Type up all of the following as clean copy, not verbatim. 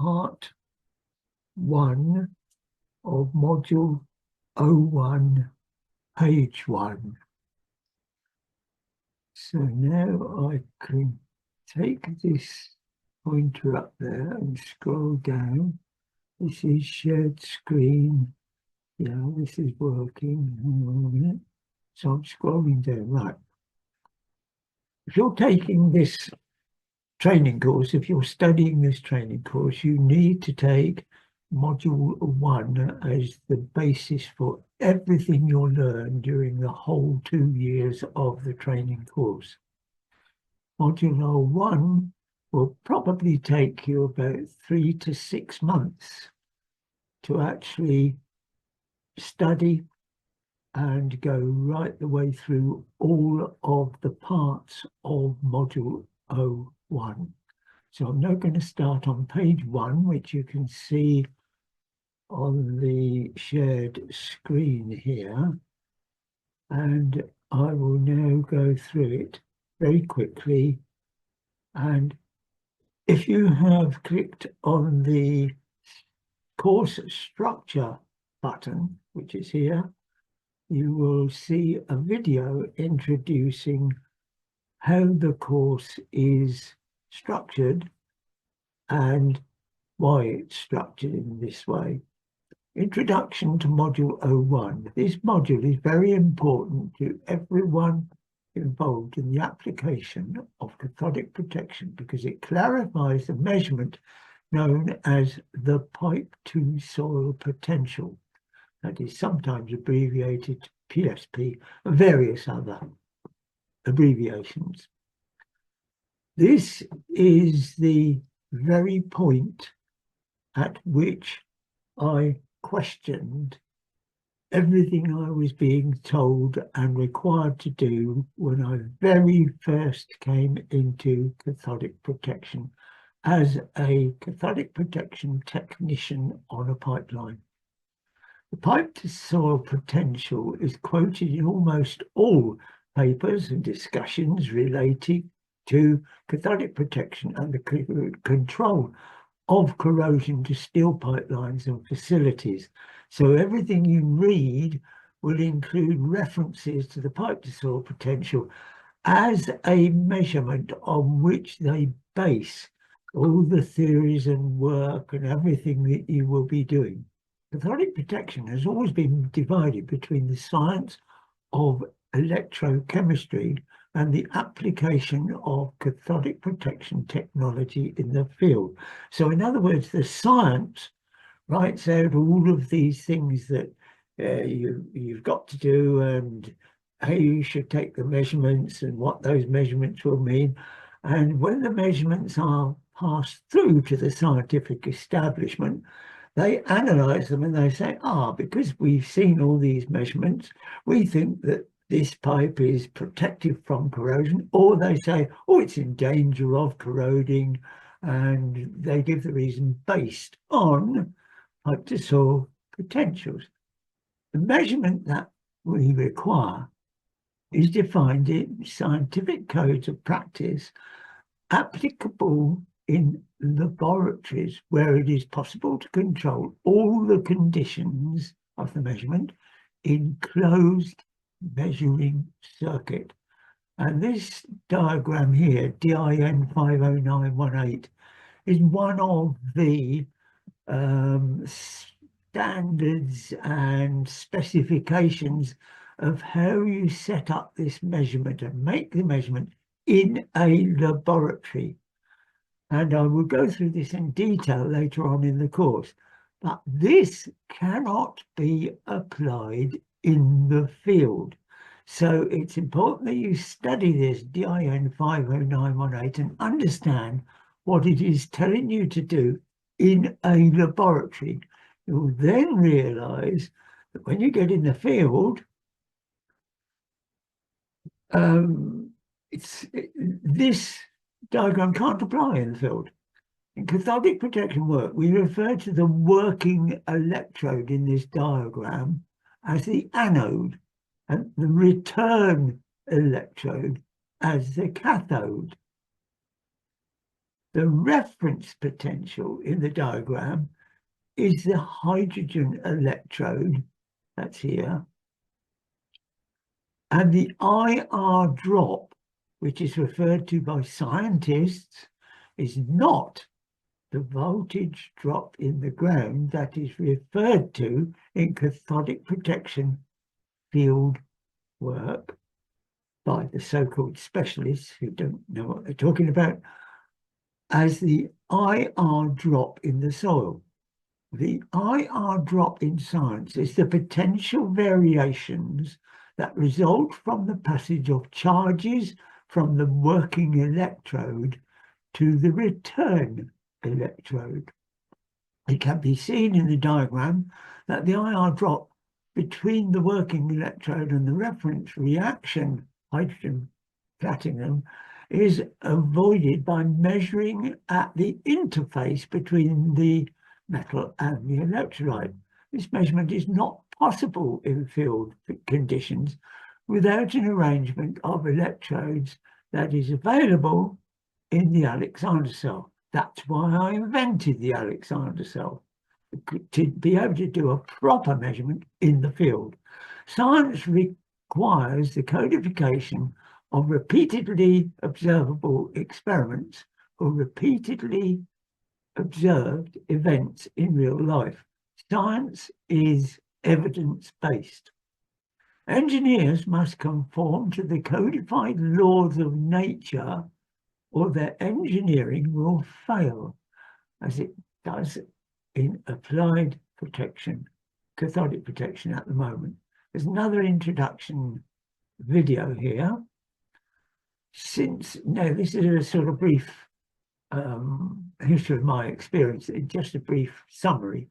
part 1 of module 01, page 1. So now I can take this pointer up there and scroll down. This is shared screen. Yeah, this is working. Hang on a minute. So I'm scrolling down. Right. If you're taking this training course, if you're studying this training course, you need to take module 1 as the basis for everything you'll learn during the whole 2 years of the training course. Module 01 will probably take you about 3 to 6 months to actually study and go right the way through all of the parts of module 01. So I'm now going to start on page 1, which you can see on the shared screen here. And I will now go through it very quickly. And if you have clicked on the course structure button, which is here, you will see a video introducing how the course is structured and why it's structured in this way. Introduction to Module 01. This module is very important to everyone involved in the application of cathodic protection because it clarifies the measurement known as the pipe-to-soil potential. That is sometimes abbreviated to PSP and various other abbreviations. This is the very point at which I questioned everything I was being told and required to do when I very first came into cathodic protection as a cathodic protection technician on a pipeline. The pipe-to-soil potential is quoted in almost all papers and discussions relating to cathodic protection and the control of corrosion to steel pipelines and facilities. So everything you read will include references to the pipe-to-soil potential as a measurement on which they base all the theories and work and everything that you will be doing. Cathodic protection has always been divided between the science of electrochemistry and the application of cathodic protection technology in the field. So in other words, the science writes out all of these things that you've got to do and how you should take the measurements and what those measurements will mean. And when the measurements are passed through to the scientific establishment, they analyze them and they say, because we've seen all these measurements, we think that this pipe is protected from corrosion, or they say, it's in danger of corroding, and they give the reason based on pipe-to-soil potentials. The measurement that we require is defined in scientific codes of practice applicable in laboratories where it is possible to control all the conditions of the measurement in closed measuring circuit. And this diagram here, DIN 50918, is one of the standards and specifications of how you set up this measurement and make the measurement in a laboratory. And I will go through this in detail later on in the course. But this cannot be applied in the field. So it's important that you study this DIN 50918 and understand what it is telling you to do in a laboratory. You'll then realize that when you get in the field, this diagram can't apply in the field. In cathodic protection work, we refer to the working electrode in this diagram as the anode and the return electrode as the cathode. The reference potential in the diagram is the hydrogen electrode, that's here, and the IR drop, which is referred to by scientists, is not the voltage drop in the ground that is referred to in cathodic protection field work by the so-called specialists who don't know what they're talking about as the IR drop in the soil. The IR drop in science is the potential variations that result from the passage of charges from the working electrode to the return electrode. It can be seen in the diagram that the IR drop between the working electrode and the reference reaction hydrogen platinum is avoided by measuring at the interface between the metal and the electrolyte. This measurement is not possible in field conditions without an arrangement of electrodes that is available in the Alexander cell. That's why I invented the Alexander cell, to be able to do a proper measurement in the field. Science requires the codification of repeatedly observable experiments or repeatedly observed events in real life. Science is evidence-based. Engineers must conform to the codified laws of nature, or their engineering will fail, as it does in applied protection, cathodic protection at the moment. There's another introduction video here. Now this is a sort of brief history of my experience, just a brief summary.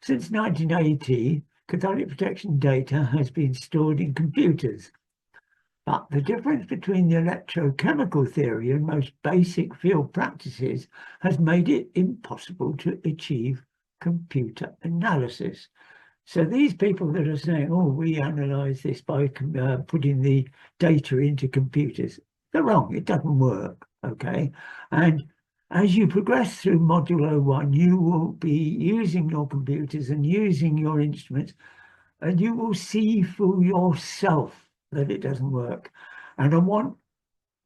Since 1980, cathodic protection data has been stored in computers. But the difference between the electrochemical theory and most basic field practices has made it impossible to achieve computer analysis. So these people that are saying, oh, we analyze this by putting the data into computers, they're wrong. It doesn't work, okay? And as you progress through module 01, you will be using your computers and using your instruments, and you will see for yourself that it doesn't work. And I want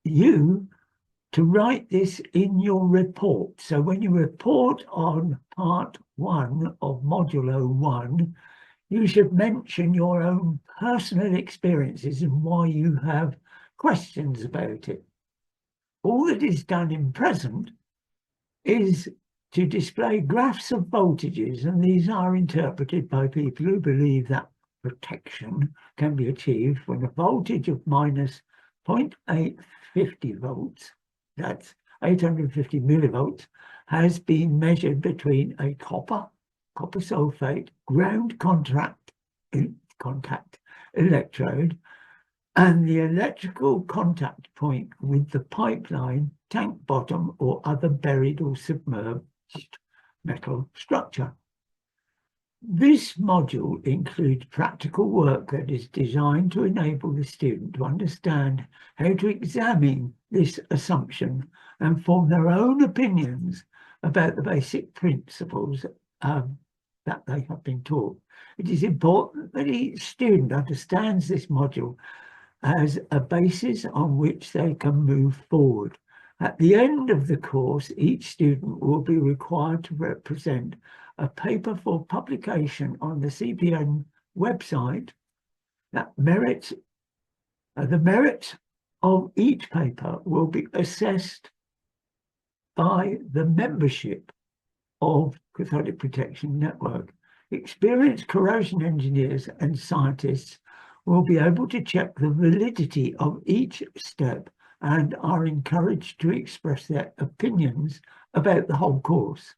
you to write this in your report. So when you report on part 1 of module 01, you should mention your own personal experiences and why you have questions about it. All that is done in present is to display graphs of voltages, and these are interpreted by people who believe that protection can be achieved when a voltage of minus 0.850 volts, that's 850 millivolts, has been measured between a copper sulfate ground contact electrode and the electrical contact point with the pipeline, tank bottom, or other buried or submerged metal structure. This module includes practical work that is designed to enable the student to understand how to examine this assumption and form their own opinions about the basic principles that they have been taught. It is important that each student understands this module as a basis on which they can move forward. At the end of the course, each student will be required to represent a paper for publication on the CPN website that the merit of each paper will be assessed by the membership of Cathodic Protection Network. Experienced corrosion engineers and scientists will be able to check the validity of each step and are encouraged to express their opinions about the whole course.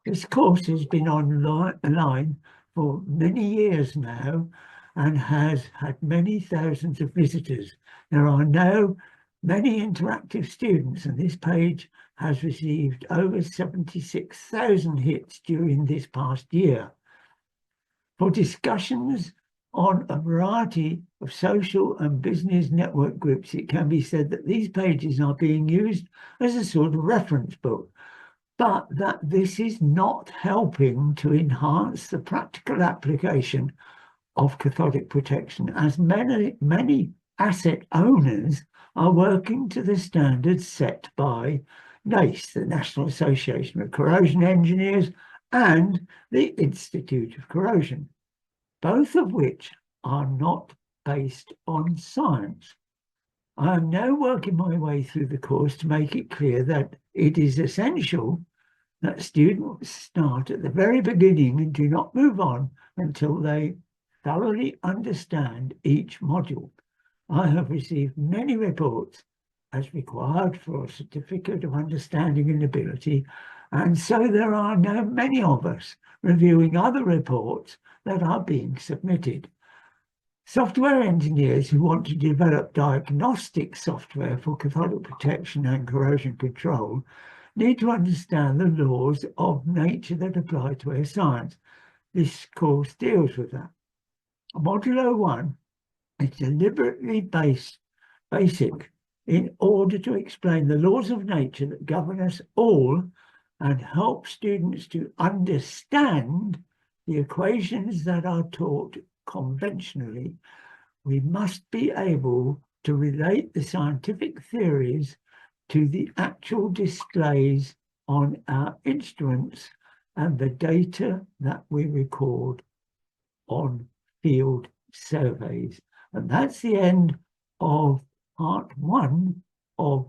This course has been online for many years now and has had many thousands of visitors. There are now many interactive students, and this page has received over 76,000 hits during this past year. For discussions on a variety of social and business network groups, it can be said that these pages are being used as a sort of reference book, but that this is not helping to enhance the practical application of cathodic protection, as many asset owners are working to the standards set by NACE, the National Association of Corrosion Engineers, and the Institute of Corrosion, both of which are not based on science. I am now working my way through the course to make it clear that it is essential that students start at the very beginning and do not move on until they thoroughly understand each module. I have received many reports as required for a certificate of understanding and ability, and so there are now many of us reviewing other reports that are being submitted. Software engineers who want to develop diagnostic software for cathodic protection and corrosion control need to understand the laws of nature that apply to our science. This course deals with that. Module 01 is deliberately basic in order to explain the laws of nature that govern us all and help students to understand the equations that are taught conventionally. We must be able to relate the scientific theories to the actual displays on our instruments and the data that we record on field surveys. And that's the end of part 1 of